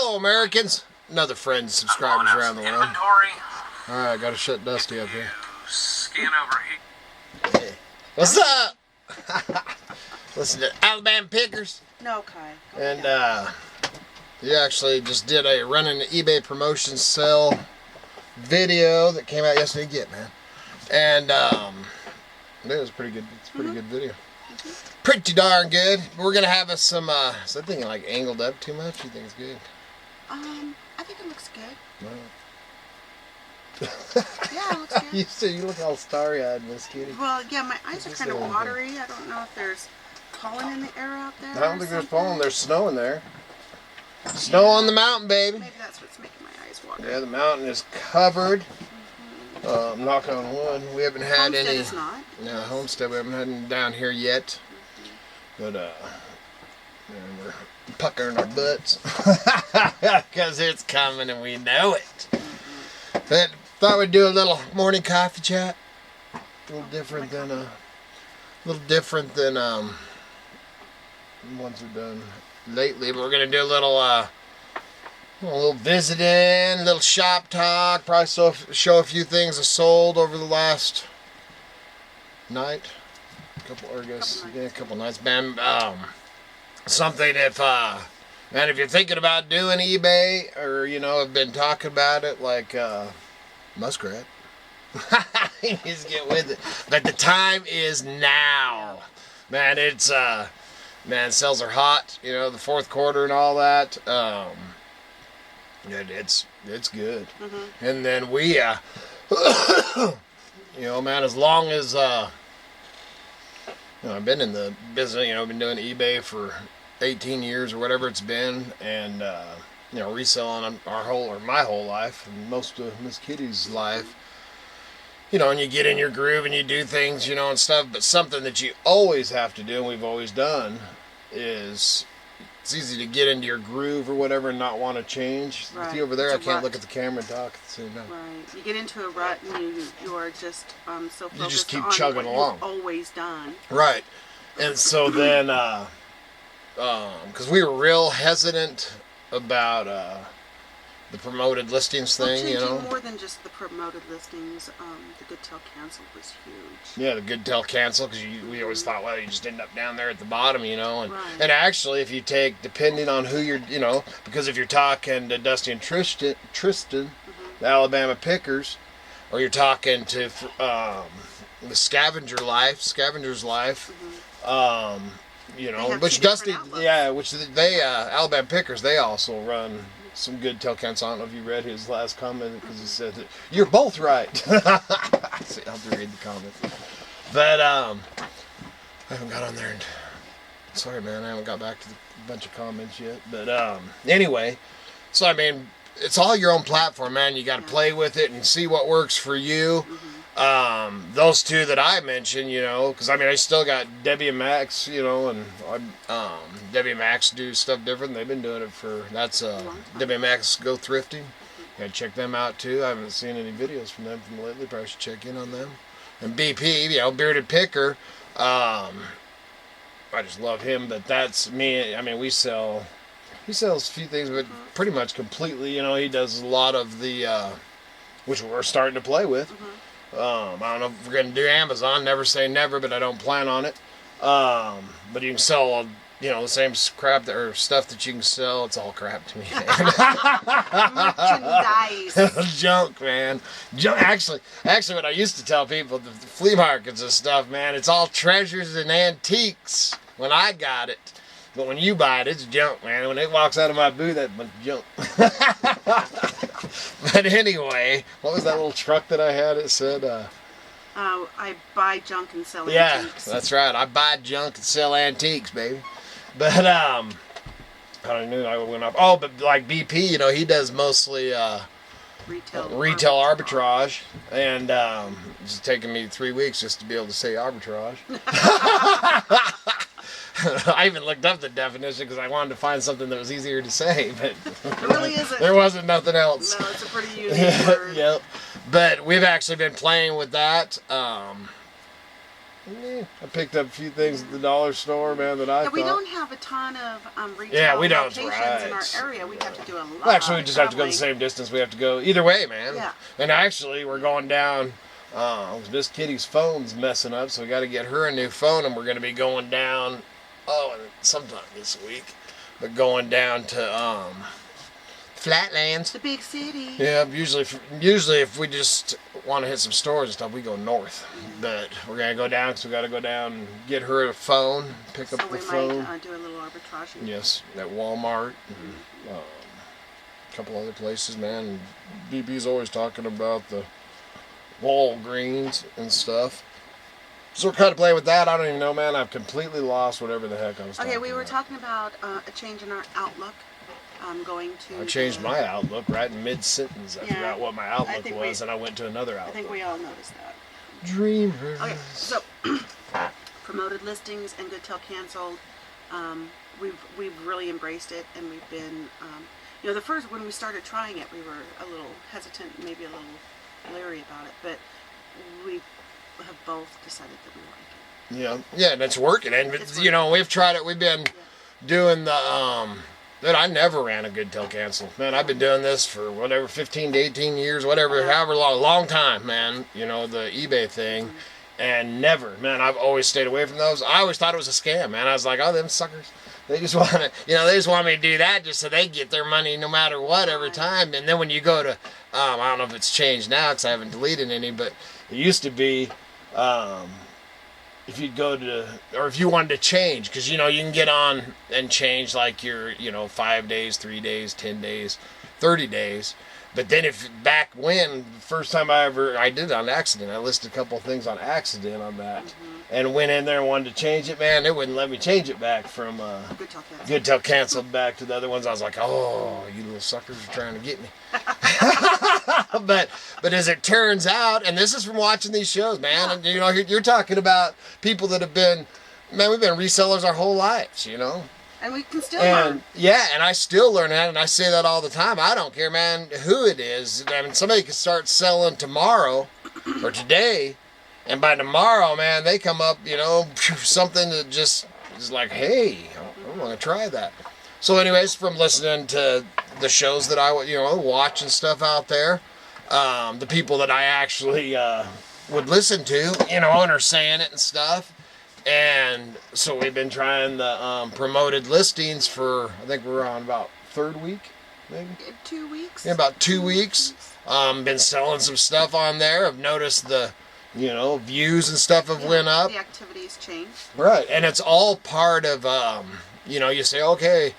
Hello, Americans. Another friend, subscribers around the world. Alright, I gotta shut Dusty up here. Scan over here. Hey. What's up? Listen to Alabama Pickers. No, Kai. And he actually just did a running eBay promotion sale video that came out yesterday. Get, man. And it was pretty good. It's a pretty good video. Pretty darn good. We're gonna have us some. Is that thing like angled up too much? You think it's good? I think it looks good. No. Yeah, it looks good. you look all starry-eyed, Miss Kitty. Well, yeah, my eyes are kind of watery. I don't know if there's pollen in the air out there. I don't think there's pollen. There's snow in there. Snow on the mountain, baby. Maybe that's what's making my eyes water. Yeah, the mountain is covered. Knock on wood. We haven't had Homestead any. Is not. No, Homestead. We haven't had any down here yet. But we're puckering our butts because it's coming and we know it. But thought we'd do a little morning coffee chat. A little different than ones we've done lately. But we're gonna do a little visiting, a little shop talk. Probably show a few things I sold over the last night. A couple nights. Man, something if you're thinking about doing eBay or have been talking about it, like muskrat. Just get with it. But the time is now. Man, it's sales are hot, the fourth quarter and all that. It's good. And then we man, as long as I've been in the business, I've been doing eBay for 18 years or whatever it's been, and reselling my whole life and most of Miss Kitty's life. And you get in your groove and you do things, and stuff. But something that you always have to do, and we've always done, is it's easy to get into your groove or whatever and not want to change. Right. See over there, I can't rut. look at the camera and talk at the same time. Right. You get into a rut and you are just so focused You just keep on chugging what along. You've always done. Right. And so then, because we were real hesitant about the promoted listings thing, Changing more than just the promoted listings, the good till cancel was huge. Yeah, the good till cancel, because we always thought, well, you just end up down there at the bottom, and Right. and actually, if you take, depending on who you're, because if you're talking to Dusty and Tristan, the Alabama Pickers, or you're talking to the Scavenger's Life, which Dusty, which they Alabama Pickers, they also run some good till counts. I don't know if you read his last comment, because he said that you're both right. I'll have to read the comments. But I haven't got on there. Sorry, man, I haven't got back to the bunch of comments yet. But anyway, so I mean, it's all your own platform, man. You got to play with it and see what works for you. Those two that I mentioned, because I still got Debbie and Max, and Debbie and Max do stuff different. They've been doing it Debbie and Max Go Thrifting. You gotta check them out too. I haven't seen any videos from them from lately. Probably should check in on them. And BP, Bearded Picker. I just love him, but that's me. He sells a few things, but pretty much completely. He does a lot of the, which we're starting to play with. I don't know if we're going to do Amazon. Never say never, but I don't plan on it. But you can sell, the same crap or stuff that you can sell. It's all crap to me. Merchandise. Junk, man. Junk. Actually, what I used to tell people, the flea markets and stuff, man, it's all treasures and antiques when I got it. But when you buy it, it's junk, man. When it walks out of my booth, that's junk. But anyway, what was that little truck that I had? It said, I buy junk and sell Yeah, antiques. that's right. I buy junk and sell antiques, baby. But, I knew I went up. Oh, but like BP, he does mostly retail arbitrage. And it's taken me 3 weeks just to be able to say arbitrage. I even looked up the definition because I wanted to find something that was easier to say, but it really isn't. There wasn't nothing else. No, it's a pretty unique word. Yep. But we've actually been playing with that. I picked up a few things at the dollar store, man, that I Yeah, thought. we don't have a ton of retail Yeah, we don't, locations in our right. area. We have to do a lot. Well, actually, we just have to go the traveling. same distance. We have to go either way, man. Yeah. And actually, we're going down. Miss Kitty's phone's messing up, so we got to get her a new phone, and we're going to be going down. Sometime this week, but going down to Flatlands. The big city. Yeah, usually if we just want to hit some stores and stuff, we go north. But we're gonna go down because we got to go down and get her a phone, pick up So the we phone. might do a little arbitrage. Yes, at Walmart and a couple other places, man. And BB's always talking about the Walgreens and stuff. So we're kind of playing with that. I don't even know, man. I've completely lost whatever the heck I was talking Okay, about. we were talking about a change in our outlook. Going to. I changed my outlook right in mid-sentence. I Yeah, forgot what my I outlook think was, and I went to another I outlook. think we all noticed that. Dreamers. Okay, so promoted listings and good till canceled. We've really embraced it, and we've been, the first when we started trying it, we were a little hesitant, maybe a little leery about it, but we have both decided that we like it. Yeah, and it's working. And It's you know, working. we've tried it. We've been doing the Dude, I never ran a good till cancel. Man, I've been doing this for whatever, 15 to 18 years, whatever, however long time, man. You know, the eBay thing. And never, man, I've always stayed away from those. I always thought it was a scam, man. I was like, oh, them suckers. They just want to, they just want me to do that just so they get their money no matter what every time. And then when you go to, I don't know if it's changed now because I haven't deleted any, but it used to be, if you'd go to, or if you wanted to change, because, you can get on and change like your, 5 days, 3 days, 10 days, 30 days. But then back when, the first time I did it on accident, I listed a couple of things on accident on that, and went in there and wanted to change it, man, it wouldn't let me change it back from good till canceled back to the other ones. I was like, oh, you little suckers are trying to get me. But as it turns out, and this is from watching these shows, man, and you're talking about people that have been, man, we've been resellers our whole lives, And we can still learn. Yeah, and I still learn that, and I say that all the time. I don't care, man, who it is. I mean, somebody can start selling tomorrow or today, and by tomorrow, man, they come up, something that just is like, hey, I want to try that. So anyways, from listening to the shows that I watch and stuff out there, the people that I actually would listen to, and are saying it and stuff. And so we've been trying the promoted listings for, I think we're on about third week, maybe? 2 weeks. Yeah, about 2 weeks. Been selling some stuff on there. I've noticed the, views and stuff have went up. The activities changed. Right, and it's all part of, you say, okay,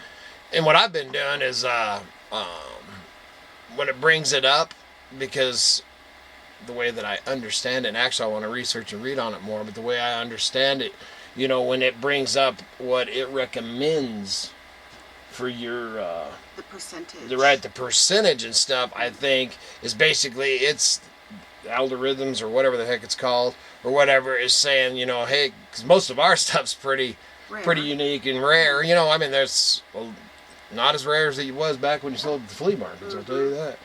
and what I've been doing is, when it brings it up, because the way that I understand it, and actually I want to research and read on it more, but the way I understand it, when it brings up what it recommends for your The percentage. the percentage and stuff, I think is basically it's algorithms or whatever the heck it's called or whatever is saying, hey, because most of our stuff's pretty unique and rare. I mean, there's not as rare as it was back when you sold at the flea markets. I'll tell you that.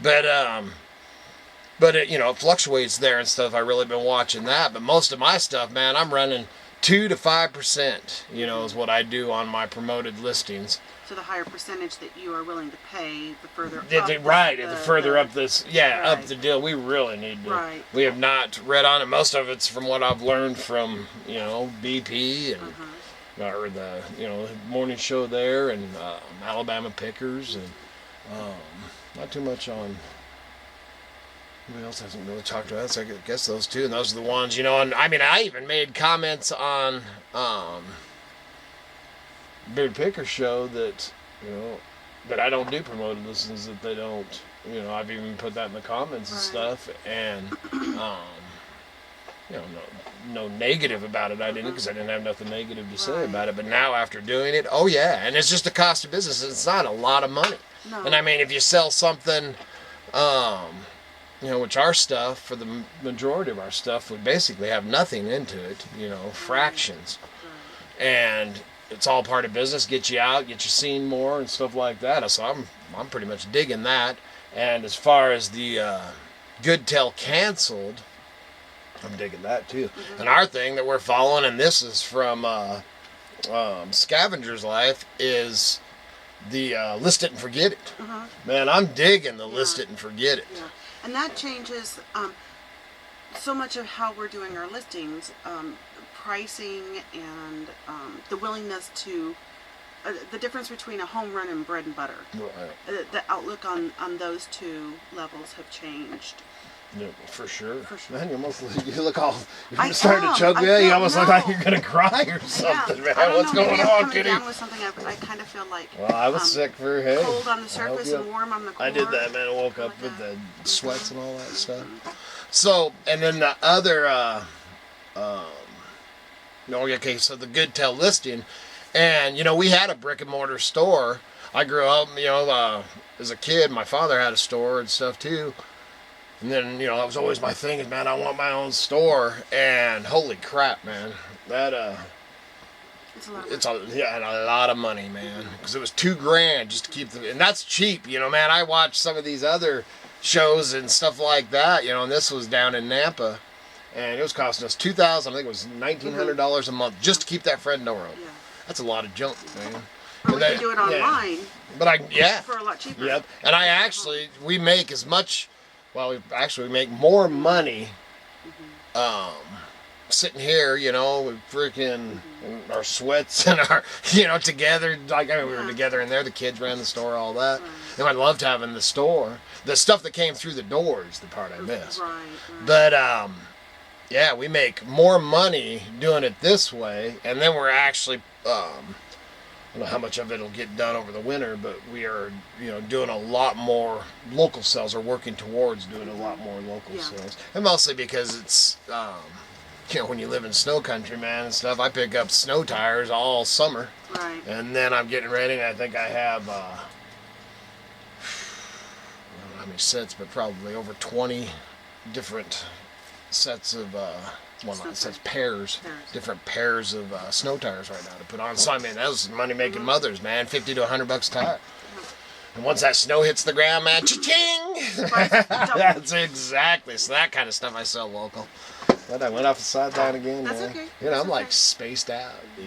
But it, it fluctuates there and stuff. I've really been watching that. But most of my stuff, man, I'm running 2 to 5%, is what I do on my promoted listings. So the higher percentage that you are willing to pay, the further up. The further up this, up the deal. We really need to. Right. We have not read on it. Most of it's from what I've learned from, BP and or the, morning show there and Alabama Pickers and not too much on. Nobody else hasn't really talked about that, so I guess those two, and those are the ones, and I mean, I even made comments on Beard Picker show that, that I don't do promoted listings, that they don't, I've even put that in the comments and stuff, and, no negative about it, I didn't, because I didn't have nothing negative to say about it, but now after doing it, oh yeah, and it's just a cost of business, it's not a lot of money, and I mean, if you sell something, which our stuff, for the majority of our stuff, we basically have nothing into it, fractions. And it's all part of business, get you out, get you seen more and stuff like that. So I'm pretty much digging that. And as far as the good till canceled, I'm digging that too. And our thing that we're following, and this is from Scavenger's Life, is the list it and forget it. Man, I'm digging the list it and forget it. Yeah. And that changes so much of how we're doing our listings, pricing, and the willingness to, the difference between a home run and bread and butter. Right. The outlook on those two levels have changed. Yeah, for sure. For sure. Man, you look all, you're starting to choke. Yeah, you almost look like you're going to cry or something, man. What's going on, Kitty? Down with something I kind of feel like. Well, I was sick for hey. Cold on the surface and warm on the core. I did that, man. I woke up with the sweats and all that stuff. So, and then the other, okay, so the Good Tell listing, and, we had a brick and mortar store. I grew up, as a kid, my father had a store and stuff too. And then, that was always my thing is, man, I want my own store. And holy crap, man, that, it's a lot of money. And a lot of money, man, because it was $2,000 just to keep and that's cheap, man. I watched some of these other shows and stuff like that, and this was down in Nampa, and it was costing us $2,000. I think it was $1,900 a month just to keep that front door open. Yeah. That's a lot of junk, man. Or we can do it online. But for a lot cheaper. Yep. And we make as much. Well, we make more money sitting here, with freaking our sweats and our, together. Like, we were together in there. The kids ran the store, all that. Right. And I loved having the store. The stuff that came through the door is the part I miss. Right. But, we make more money doing it this way. And then we're actually... I don't know how much of it will get done over the winter, but we are, doing a lot more local sales, or working towards doing a lot more local sales. And mostly because it's, when you live in snow country, man, and stuff, I pick up snow tires all summer. Right. And then I'm getting ready, and I think I have, I don't know how many sets, but probably over 20 different sets of, pairs, different pairs of snow tires right now to put on. So, those money-making mothers, man, $50 to $100 a tire. And once that snow hits the ground, man, cha-ching! That's exactly. So that kind of stuff I sell local. But I went off the sideline again, That's man. Okay. I'm like spaced out, dude.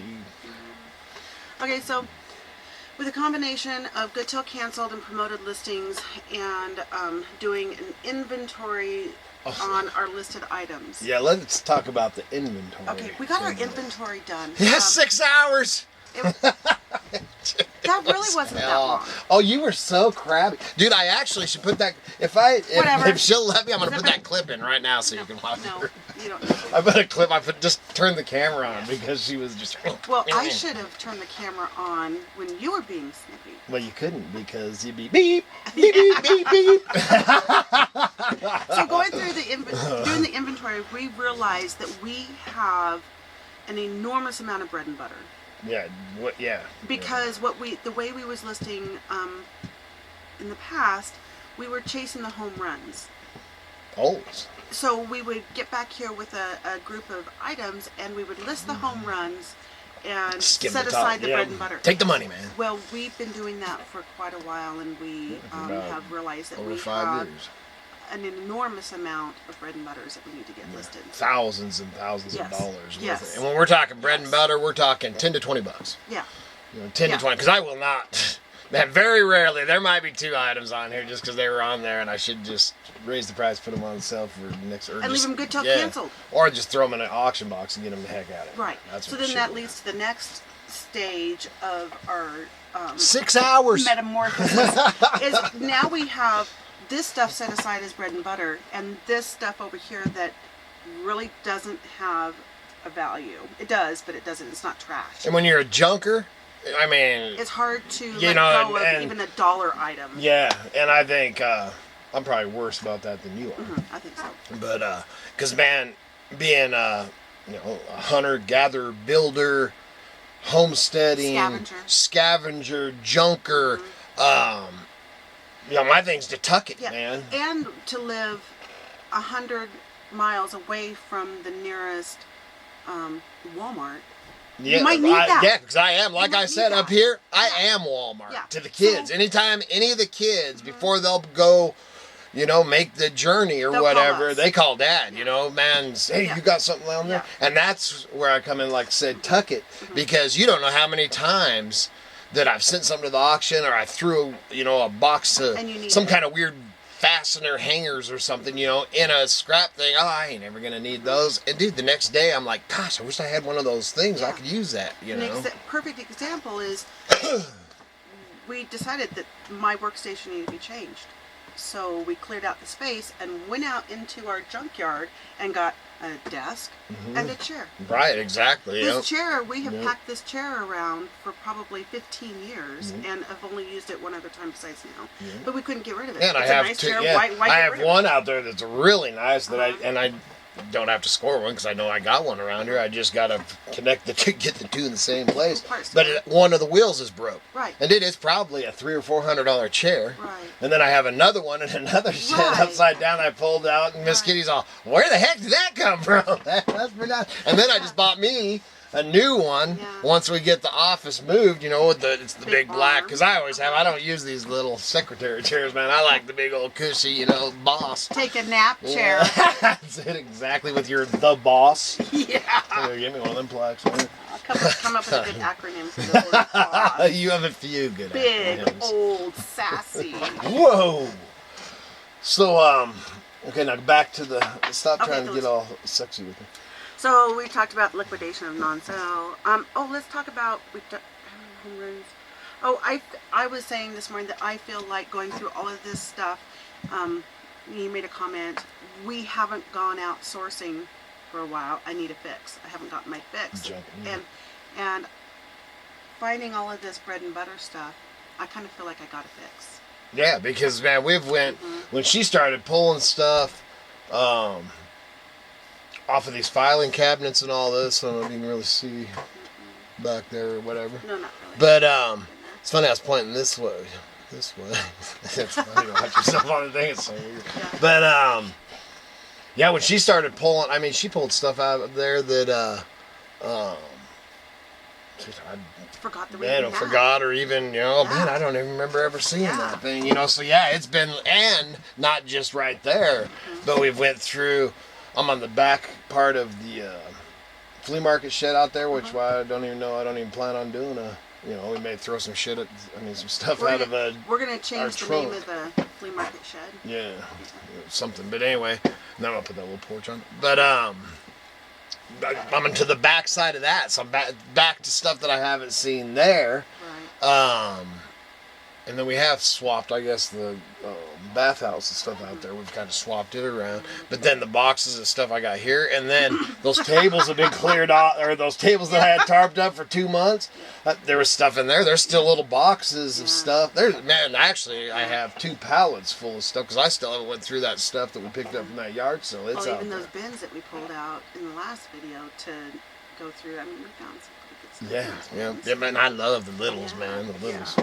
Okay, so with a combination of Good Till canceled and promoted listings, and doing an inventory on our listed items. Yeah, let's talk about the inventory. Okay, we got our inventory done. Yes, 6 hours. That really wasn't that long. Oh, you were so crabby, dude. I actually should put that. If she'll let me, I'm gonna put that clip in right now so you can watch her. You don't. I put a clip. Just turned the camera on because she was just. Well, I should have turned the camera on when you were being snippy. Well, you couldn't because you'd be beep, beep, beep, beep, beep. So going through doing the inventory, we realized that we have an enormous amount of bread and butter. Yeah. What? Yeah. Because the way we was listing in the past, we were chasing the home runs. Oh. So we would get back here with a group of items, and we would list the home runs and set aside the bread and butter. Take the money, man. Well, we've been doing that for quite a while, and we have realized that we over 5 have years. An enormous amount of bread and butters that we need to get listed. Thousands and thousands of dollars. Yes. And when we're talking bread and butter, we're talking $10 to $20. Yeah. 10 to 20, because I will not. Man, very rarely. There might be 2 items on here just because they were on there, and I should just raise the price, put them on sale for the next. And leave them Good Till canceled. Or just throw them in an auction box and get them the heck out of it. Right. So then that leads to the next stage of our 6 hours metamorphosis. Is now we have this stuff set aside as bread and butter, and this stuff over here that really doesn't have a value. It does, but it doesn't. It's not trash. And when you're a junker, it's hard to let go of even a dollar item. Yeah, and I think I'm probably worse about that than you are. Mm-hmm, I think so. But because man, being a hunter, gatherer, builder, homesteading, scavenger, junker, my thing's to tuck it, man. And to live 100 miles away from the nearest Walmart. Yeah, you might need that. Yeah, because I am, like I said, up here, I am Walmart to the kids. Anytime any of the kids, before they'll go, you know, make the journey or They'll call whatever. us. They call Dad, you know, man, hey, Yeah. you got something down there? Yeah. And that's where I come in, like I said, tuck it, because you don't know how many times that I've sent something to the auction, or I threw, you know, a box to And you need some it. kind of weird fastener hangers or something, you know, in a scrap thing. Oh, I ain't ever gonna need those. And dude, the next day I'm like, gosh, I wish I had one of those things. I Yeah. could use that, you know. Perfect example is we decided that my workstation needed to be changed. So we cleared out the space and went out into our junkyard and got a desk and a chair. Right, exactly. This Yep. chair, we have Yep. packed this chair around for probably 15 years, and I've only used it one other time besides now. But we couldn't get rid of it. And it's I a have nice two. chair. Yeah, Why I get have rid of one it? out there that's really nice that I don't have to score one because I know I got one around here. I just gotta connect the two, get the two in the same place. Parts But together. one of the wheels is broke. Right. And it is probably a $300 or $400 chair. Right. And then I have another one in another shed Right. upside down. I pulled out, and Miss Right. Kitty's all, "Where the heck did that come from?" That's pretty nice. And then I just bought me a new one once we get the office moved, you know, with it's the big black, arm. because I always have, I don't use these little secretary chairs, man. I like the big old cushy, you know, boss. Take a nap chair. That's it, exactly, with your the boss. Yeah. Here, give me one of them plaques, man. I'll come up with a good acronym for the word boss. You have a few good Big, acronyms. old, sassy. Whoa. So, okay, now back to the, stop Okay, trying to get those- all sexy with me. So we talked about liquidation of non-sale. Let's talk about home runs. I was saying this morning that I feel like going through all of this stuff. You made a comment. We haven't gone out sourcing for a while. I need a fix. I haven't gotten my fix. Junk, yeah. And finding all of this bread and butter stuff, I kind of feel like I got a fix. Yeah, because, man, when she started pulling stuff, off of these filing cabinets and all this, I don't know if you can really see back there or whatever. No, not really. But it's funny, I was pointing this way. This way. It's funny to watch yourself on the thing. It's so weird. Yeah. But yeah, when she started pulling, I mean, she pulled stuff out of there that I Forgot that we even had. forgot, or even, you know, man, I don't even remember ever seeing that thing, you know. So yeah, it's been, and not just right there, but we've went through. I'm on the back part of the flea market shed out there, which I don't even plan on doing you know, we may throw some shit at, some stuff We're out gonna- of We're going to change the name trunk. of the flea market shed. yeah, something. But anyway, now I'm gonna put that little porch on. But I'm into the back side of that, so I'm back to stuff that I haven't seen there. Right. And then we have swapped, I guess, the bathhouse and stuff out there. We've kind of swapped it around. But then the boxes and stuff I got here, and then those tables have been cleared out, or those tables that I had tarped up for 2 months. There was stuff in there. There's still little boxes of stuff. Man, actually, I have 2 pallets full of stuff because I still haven't went through that stuff that we picked up from that yard sale. It's out Even there. those bins that we pulled out in the last video to go through. I mean, we found some pretty good stuff. Yeah, in yeah, those yeah, bins. man. I love the littles, man. The littles.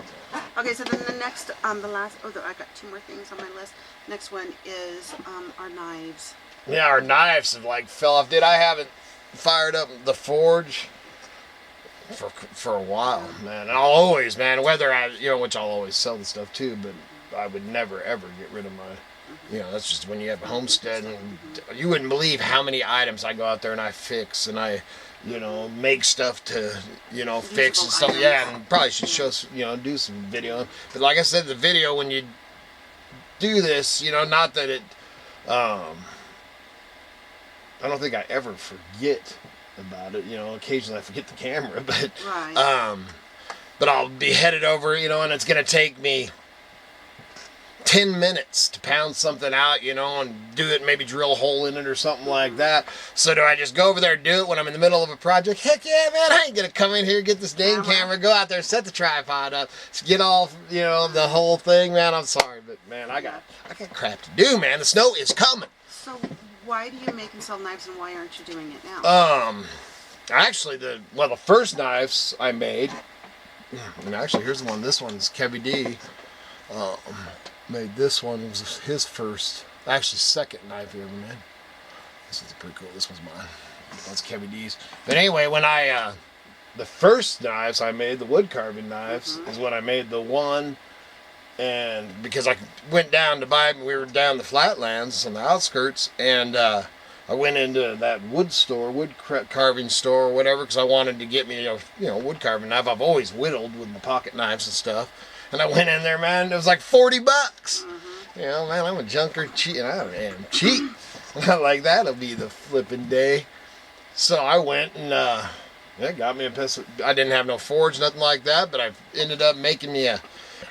Okay, so then the next, the last, I got 2 more things on my list. Next one is our knives. Yeah, our knives have like fell off. Dude, I haven't fired up the forge for a while, man. And I'll always, man, whether which I'll always sell the stuff too, but I would never ever get rid of my, that's just when you have a homestead, and you wouldn't believe how many items I go out there and I fix, and I, make stuff to, fix and stuff. items. Yeah, and probably should show, do some video. But like I said, the video, when you do this, not that it, I don't think I ever forget about it. Occasionally I forget the camera, but Right. but I'll be headed over, and it's gonna take me 10 minutes to pound something out, and do it, maybe drill a hole in it or something like that. So do I just go over there and do it when I'm in the middle of a project? Heck yeah, man, I ain't gonna come in here, get this dang camera, go out there, set the tripod up, get all, the whole thing, man. I'm sorry, but man, I got crap to do, man. The snow is coming. So why do you make and sell knives, and why aren't you doing it now? Actually, the first knives I made, and actually here's the one. This one's Kevy D. Made this one. It was his first, actually second knife he ever made. This is pretty cool. This one's mine. That's Kevy D's. But anyway, when the first knives I made, the wood carving knives, is when I made the 1 And because I went down to buy, we were down the flatlands on the outskirts, and I went into that wood store, carving store or whatever, because I wanted to get me a wood carving knife. I've always whittled with my pocket knives and stuff. And I went in there, man, it was like $40. Mm-hmm. You know, man, I'm a junker, and I am cheap. Like, that'll be the flipping day. So I went and it got me a pistol. I didn't have no forge, nothing like that, but I ended up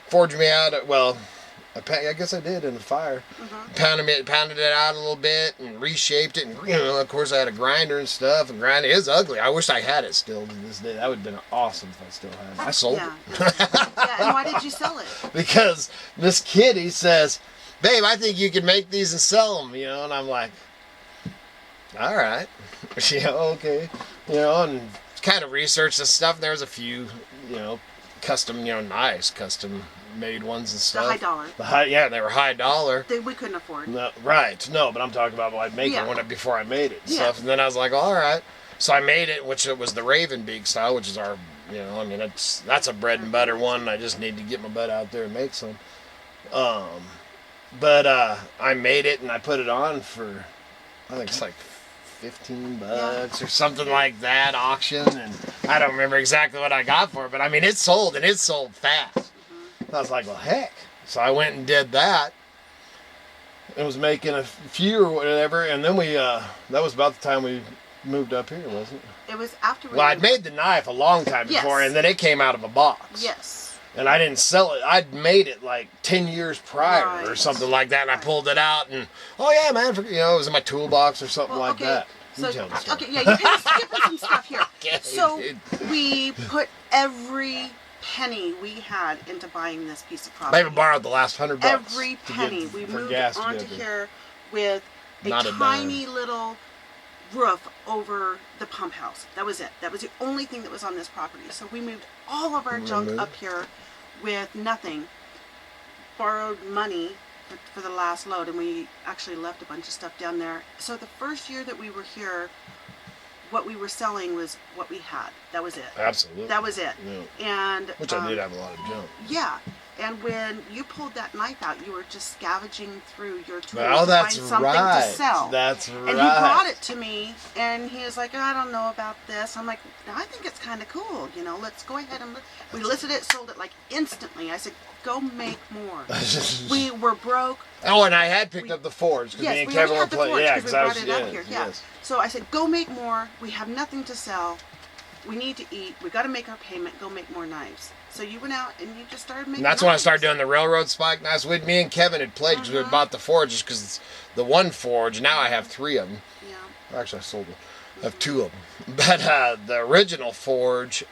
forged me out. I guess I did in the fire. Mm-hmm. Pounded it out a little bit and reshaped it. And, of course, I had a grinder and stuff. And grinding is ugly. I wish I had it still to this day. That would have been awesome if I still had it. I sold it. Yeah, and why did you sell it? Because Miss Kitty says, "Babe, I think you can make these and sell them." And I'm like, all right. Okay. And kind of researched this stuff. And there was a few, custom, nice custom made ones and stuff. The high dollar. They were high dollar. We couldn't afford. No, right. No, but I'm talking about making one before I made it and stuff. And then I was like, all right. So I made it, which it was the Raven Beak style, which is our, that's a bread and butter one. I just need to get my butt out there and make some. But I made it and I put it on for, I think it's like $15 or something like that, auction, and I don't remember exactly what I got for it, but I mean, it sold fast. Mm-hmm. I was like, well, heck. So I went and did that. It was making a few or whatever, and then that was about the time we moved up here, wasn't it? It was after we I'd made the knife a long time before, and then it came out of a box. Yes. And I didn't sell it. I'd made it like 10 years prior or something like that, and I pulled it out, and oh yeah, man, it was in my toolbox or something like that. So, you're kind of skipping some stuff here. So we put every penny we had into buying this piece of property. I even borrowed the last $100. Every penny. We moved onto here with a tiny little roof over the pump house. That was it. That was the only thing that was on this property. So we moved all of our junk up here with nothing. Borrowed money for the last load, and we actually left a bunch of stuff down there. So the first year that we were here, what we were selling was what we had. That was it. Absolutely. That was it. Yeah. And which I did have a lot of junk. Yeah. And when you pulled that knife out, you were just scavenging through your tools to find something to sell. That's right. And he brought it to me, and he was like, I don't know about this. I'm like, I think it's kind of cool. Let's go ahead and we listed it, sold it like instantly. I said, go make more. We were broke. Oh, and I had picked up the forge because me and Kevin were playing. Yeah, because we brought it up here. Yeah. Yes. So I said, go make more. We have nothing to sell. We need to eat. We got to make our payment. Go make more knives. So you went out and you just started making. And that's when I started doing the railroad spike knives. With me and Kevin had played because we had bought the forges because the one forge. Now I have 3 of them. Yeah. Actually, I sold them. I have 2 of them. But the original forge,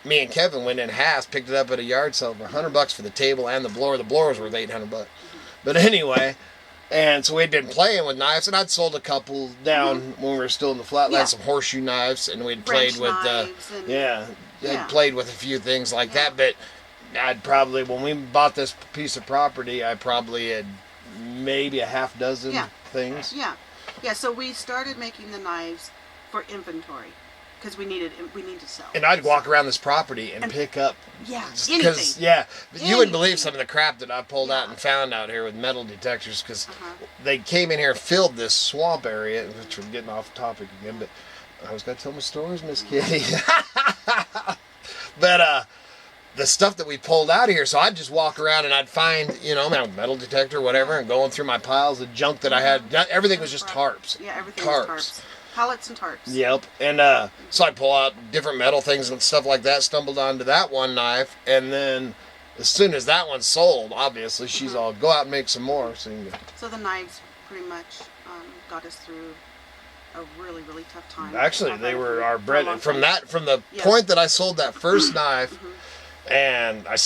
me and Kevin went in halves, picked it up at a yard sale for $100 for the table and the blower. The blower was worth $800. But anyway. And so we'd been playing with knives, and I'd sold a couple down when we were still in the flatlands, some horseshoe knives, and we'd played with, I'd played with a few things like that. But I'd probably, when we bought this piece of property, I probably had maybe a half dozen things. Yeah. So we started making the knives for inventory. Because we needed to sell. And I'd walk around this property and pick up. Yeah, anything. You wouldn't believe some of the crap that I pulled out and found out here with metal detectors. Because they came in here and filled this swamp area, which we're getting off topic again. But I was going to tell my stories, Miss Kitty. But the stuff that we pulled out of here, so I'd just walk around and I'd find, a metal detector, whatever, and going through my piles of junk that I had. Everything was just tarps. Yeah, everything was tarps. Pallets and tarps. Yep. And so I'd pull out different metal things and stuff like that, stumbled onto that one knife, and then as soon as that one sold, obviously, she's all, go out and make some more. So the knives pretty much got us through a really, really tough time. Actually, they were our bread. From the point that I sold that first knife, and I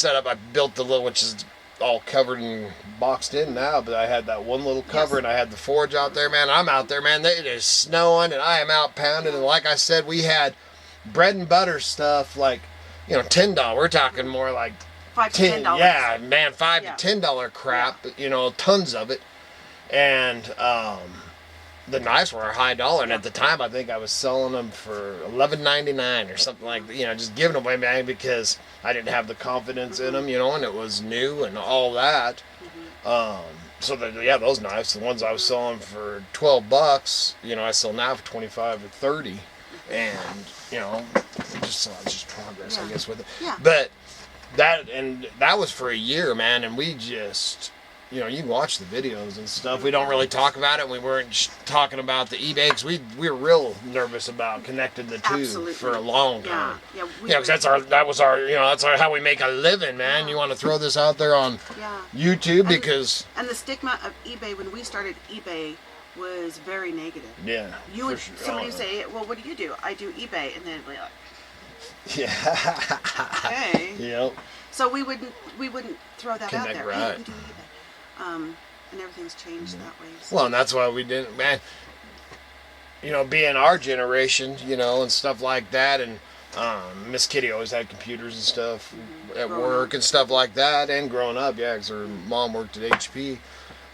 built the little, which is all covered and boxed in now, but I had that one little cover and I had the forge out there, man. I'm out there, man. It is snowing and I am out pounding. And like I said, we had bread and butter stuff like, $10. We're talking more like $5 to $10. Yeah, man, $5 to $10 crap, tons of it. And the knives were a high dollar, and at the time I think I was selling them for $11.99 or something like that. You know, just giving them away, man, because I didn't have the confidence in them, you know, and it was new and all that. So those knives, the ones I was selling for $12, you know, I sell now for 25 or 30, and you know, just progress, I guess, with it. Yeah. But that was for a year, man, and we just. You know, you can watch the videos and stuff. We don't really talk about it. We weren't talking about the eBay because we were real nervous about connecting the two for a long time. Yeah, because that's how we make a living, man. You want to throw this out there on YouTube because the stigma of eBay when we started eBay was very negative. Yeah, you would somebody would say, "Well, what do you do?" I do eBay, and then we're like, yeah, okay, yep. So we wouldn't throw that out there. Right. Hey, you can do eBay. And everything's changed that way. So. Well, and that's why we didn't, man. You know, being our generation, you know, and stuff like that, and Miss Kitty always had computers and stuff at work and stuff like that, and growing up, yeah, because her mom worked at HP.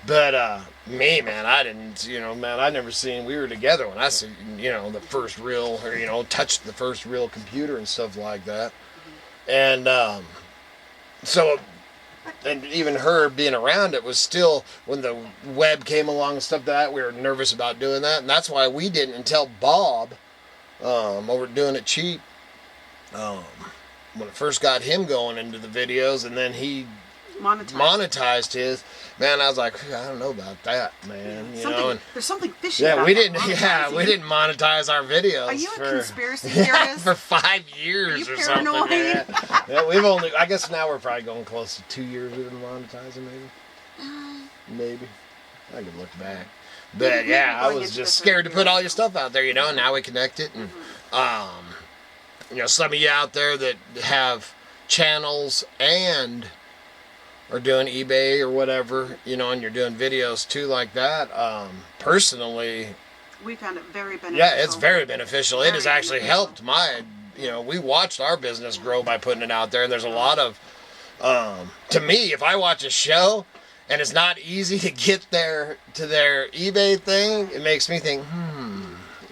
But me, man, I didn't, you know, man, I never seen. We were together when I seen, you know, the first real, or you know, touched the first real computer and stuff like that, and so. And even her being around it was still, when the web came along and stuff like that, we were nervous about doing that. And that's why we didn't until Bob, over Doing It Cheap, when it first got him going into the videos, and then he monetized his, man, I was like, I don't know about that, man. You know, and there's something fishy. Yeah, about we that didn't. Yeah, we didn't monetize our videos. Are you a conspiracy theorist? For 5 years or something. Paranoid? Yeah, we've only. I guess now we're probably going close to 2 years we've been monetizing, maybe. I can look back. But yeah, I was just scared to put all your stuff out there, you know. And now we connect it, and you know, some of you out there that have channels and are doing eBay or whatever, you know, and you're doing videos too like that. Personally, we found it very beneficial. Yeah, it's very beneficial. It has actually helped you know, we watched our business grow by putting it out there, and there's a lot of, to me, if I watch a show and it's not easy to get there to their eBay thing, it makes me think,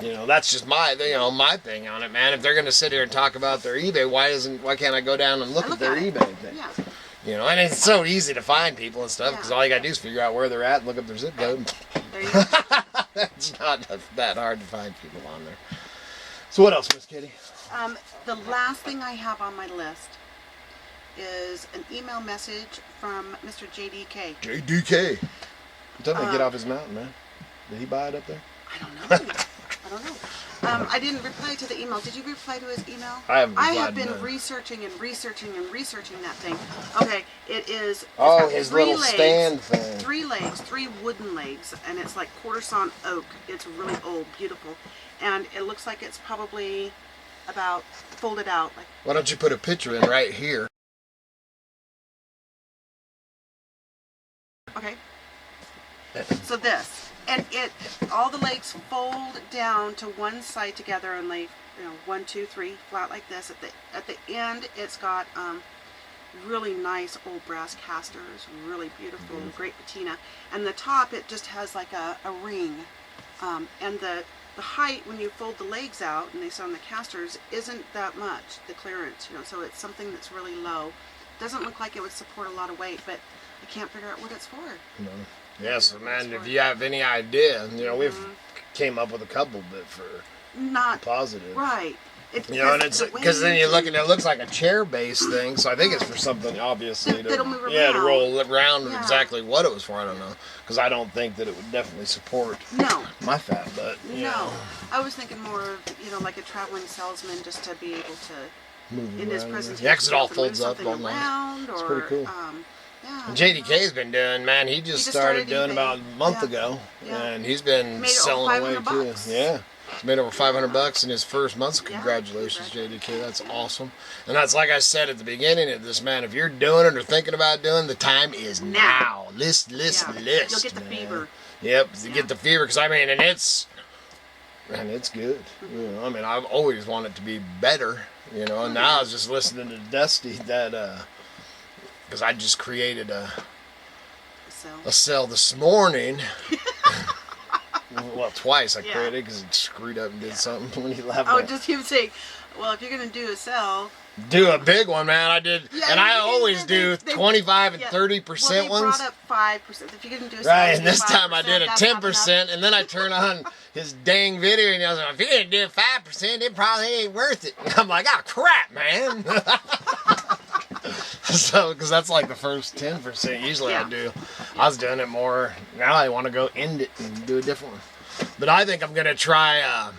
you know, that's just my thing on it, man. If they're going to sit here and talk about their eBay, why can't I go down and look at their eBay thing? Yeah. You know, and it's so easy to find people and stuff because all you gotta do is figure out where they're at and look up their zip code. There you go. It's not that hard to find people on there. So what else, Miss Kitty? The last thing I have on my list is an email message from Mr. JDK. JDK. Tell him to get off his mountain, man. Did he buy it up there? I don't know. I didn't reply to the email. Did you reply to his email? I have been researching that thing. Okay, it is. Oh, his little stand thing. 3 legs, 3 wooden legs, and it's like quarter-sawn oak. It's really old, beautiful, and it looks like it's probably about folded out. Like. Why don't you put a picture in right here? Okay. So this. And all the legs fold down to one side together and lay, you know, 1, 2, 3, flat like this. At the end, it's got really nice old brass casters, really beautiful, great patina. And the top, it just has like a ring. And the height when you fold the legs out and they sit on the casters isn't that much, the clearance, you know. So it's something that's really low. Doesn't look like it would support a lot of weight, but I can't figure out what it's for. No. Yes, man, if you have any idea, you know, we've came up with a couple, but for not positive. Right. You know, and it's because then you look and it looks like a chair-based thing, so I think it's for something obviously that'll move around. Yeah, to roll around. Exactly what it was for, I don't know, because I don't think that it would definitely support my fat butt. No, I was thinking more of, you know, like a traveling salesman, just to be able to move in his presentation. Yeah, because it all folds up. It's pretty cool. Yeah, and JDK's been doing, man, he just started doing about a month ago, and he's been selling away too. Yeah. He's made over $500 in his first month. So congratulations, JDK. That's awesome. And that's like I said at the beginning of this, man. If you're doing it or thinking about doing, the time is now. List. You'll get the fever. Yep, you get the fever because I mean, and it's good. You know, I mean, I've always wanted to be better. You know, and now I was just listening to Dusty that because I just created a cell this morning. Well, twice I Yeah. quit it because it screwed up and did Yeah. something when he left. Oh, just him saying, well, if you're gonna do a sell, Do a big one, man. I did, Yeah, and I they- always do they- 25 and yeah. 30% well, they ones. brought up 5%. If you're gonna do a sell, Right, you and do this time I 5%, did a that's not 10%, and then I turn on his dang video, and I was like, if you're gonna do 5%, it probably ain't worth it. And I'm like, oh crap, man. So, because that's like the first 10%. Usually I do. I was doing it more. Now I want to go end it and do a different one. But I think I'm gonna try.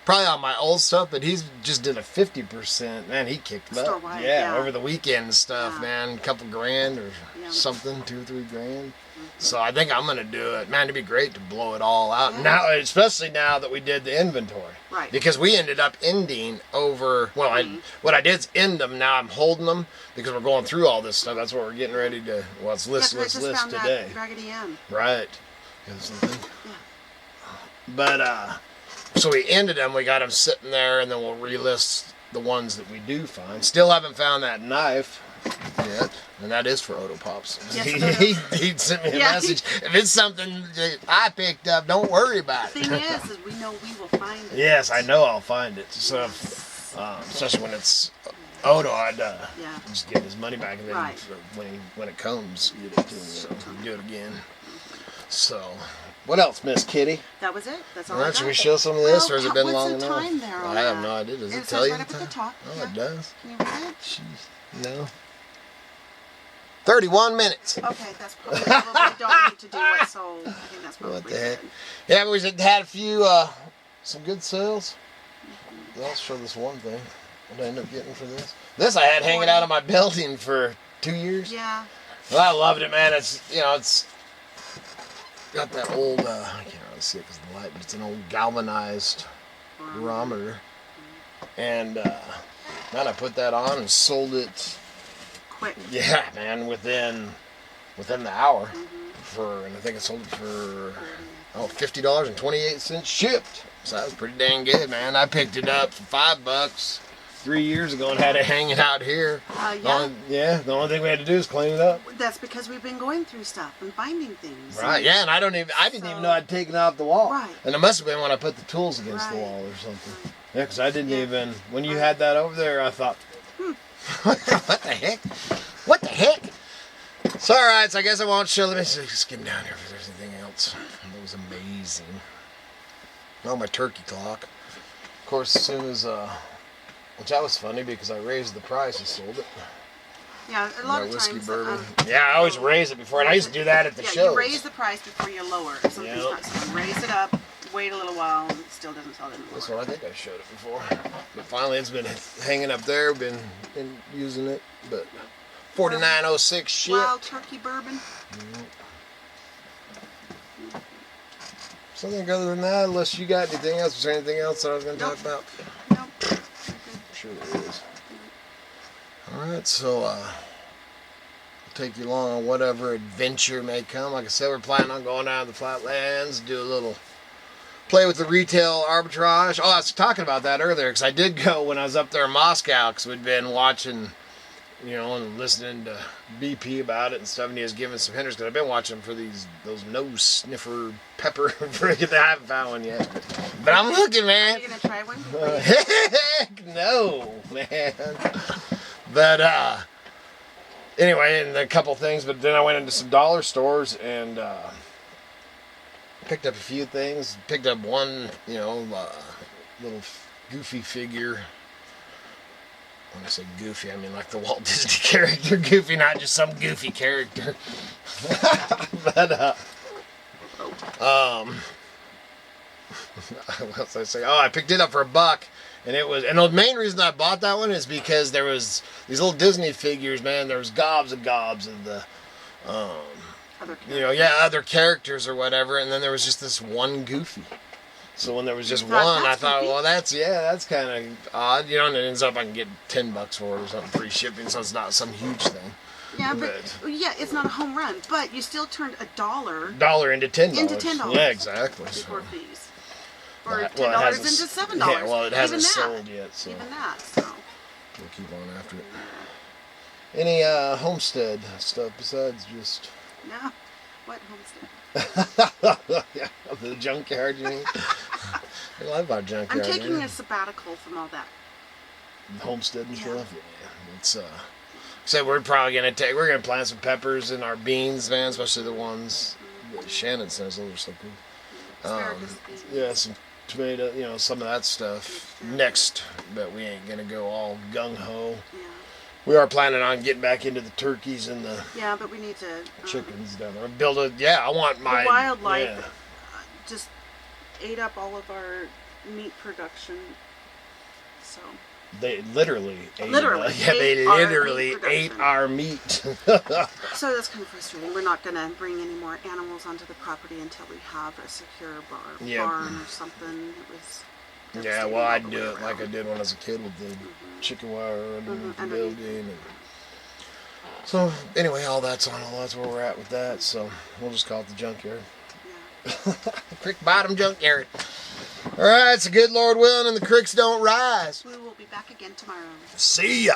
Probably on my old stuff, but he's just did a 50%. Man, he kicked butt. Store-wide, Yeah, yeah. over the weekend and stuff, Yeah. man. A couple grand or Yeah. something, 2 or 3 grand. So I think I'm gonna do it. Man, it'd be great to blow it all out. Yeah. Now, especially now that we did the inventory. Right. Because we ended up ending over, well, what I did is end them. Now I'm holding them because we're going through all this stuff. That's what we're getting ready to, well, it's list Yeah, 'cause I just found today. that Raggedy Ann. Right. Got something? Yeah. But, so we ended them, we got them sitting there, and then we'll relist the ones that we do find. Still haven't found that knife yet, and that is for Odo Pops. Yes, He sent me a Yeah. message. If it's something that I picked up, don't worry about The it. thing is we know we will find it. Yes, I know I'll find it. So, especially when it's Odo, I'd Yeah. just get his money back, and then Right. when it comes, get it to him, do it again. So, what else, Miss Kitty? That was it. That's all. All I right, should got we there. show some of this, Well, or has it been what's long the enough? time there on I have that? no idea. Does it It tell says you right the up at the time? top. Oh, Yeah. it does. Can you read it? Jeez. No. 31 minutes. Okay, that's probably don't need to do what sold. I think that's probably What the heck? good. Yeah, but we had a few, some good sales. I'll show this one thing. What did I end up getting for this? This I had hanging out of my building for 2 years. Yeah. Well, I loved it, man. It's, it's got that old, I can't really see it because of the light, but it's an old galvanized barometer. And, man, I put that on and sold it. Quick. Yeah, man, within the hour. And I think I sold it for $50.28 shipped. So that was pretty dang good, man. I picked it up for $5 3 years ago and had it hanging out here. Yeah. The only thing we had to do is clean it up. That's because we've been going through stuff and finding things. Right, yeah, and I didn't even know I'd taken it off the wall. Right. And it must have been when I put the tools against the Right. wall or something. Right. Yeah, because I didn't Yeah. even, when you had that over there, I thought, what the heck? What the heck? So, all right, so I guess I won't show. Let me skim down here if there's anything else. That was amazing. Oh, my turkey clock. Of course, as soon as, which that was funny because I raised the price and sold it. Yeah, a lot My of whiskey times. bourbon. Yeah, I always raise it before, and I used to do that at the shows. You raise the price before you lower. If something's Yep. not selling, raise it up, wait a little while, and it still doesn't sell, then lower. This one, I think I showed it before. But finally, it's been hanging up there. Been using it. But 49.06 ship. Wild turkey bourbon. Something other than that, unless you got anything else. Was there anything else that I was going to talk about? Nope. I'm sure there is. Alright, so I'll take you along on whatever adventure may come. Like I said, we're planning on going down to the Flatlands, do a little play with the retail arbitrage. Oh, I was talking about that earlier because I did go when I was up there in Moscow because we'd been watching, and listening to BP about it and stuff, and he was giving some hinders because I've been watching for those nose sniffer pepper friggin' I haven't found one yet. But I'm looking, Are man. you gonna try one? Heck no, man. But anyway, and a couple things. But then I went into some dollar stores and picked up a few things. Picked up one, little goofy figure. When I say goofy, I mean like the Walt Disney character Goofy, not just some goofy character. But what else did I say? Oh, I picked it up for $1, and the main reason I bought that one is because there was these little Disney figures, man. There was gobs and gobs of the, Other characters. other characters or whatever, and then there was just this one Goofy. So when there was just You thought, one, I "That's thought, goofy." well, that's kind of odd, and it ends up I can get $10 for it or something, free shipping, so it's not some huge thing. Yeah, but it's not a home run, but you still turned $1 $1 into $10. into $10. Yeah, exactly. before So. fees. Or Well, $10 it hasn't into s- $7. Yeah, well, it hasn't Even that. sold yet, so Even that. So we'll keep on after it. Any Homestead stuff besides just... yeah. What Homestead? Yeah, the junkyard, you mean? I love our junkyard. I'm taking man. a sabbatical from all that. Homestead and Yeah. stuff. Yeah, it's so we're probably we're gonna plant some peppers in our beans, man, especially the ones that Shannon says those are so cool. Asparagus beans. Yeah, some tomato, some of that stuff next, but we ain't gonna go all gung ho. Yeah. We are planning on getting back into the turkeys and the Yeah, but we need to. chickens down there. Build a I want my The wildlife yeah. just ate up all of our meat production. So. They literally ate Literally yeah, they ate our literally meat ate production. our meat. So that's kind of frustrating. We're not going to bring any more animals onto the property until we have a secure barn or something. It was Yeah, devastating well, all I'd the do way it like I around. did when I was a kid with the chicken wire underneath the Underneath. building. And so, anyway, all that's where we're at with that. So, we'll just call it the junkyard. Yeah. Creek Bottom Junkyard. All right, it's a good Lord willing and the creeks don't rise. We will be back again tomorrow. See ya.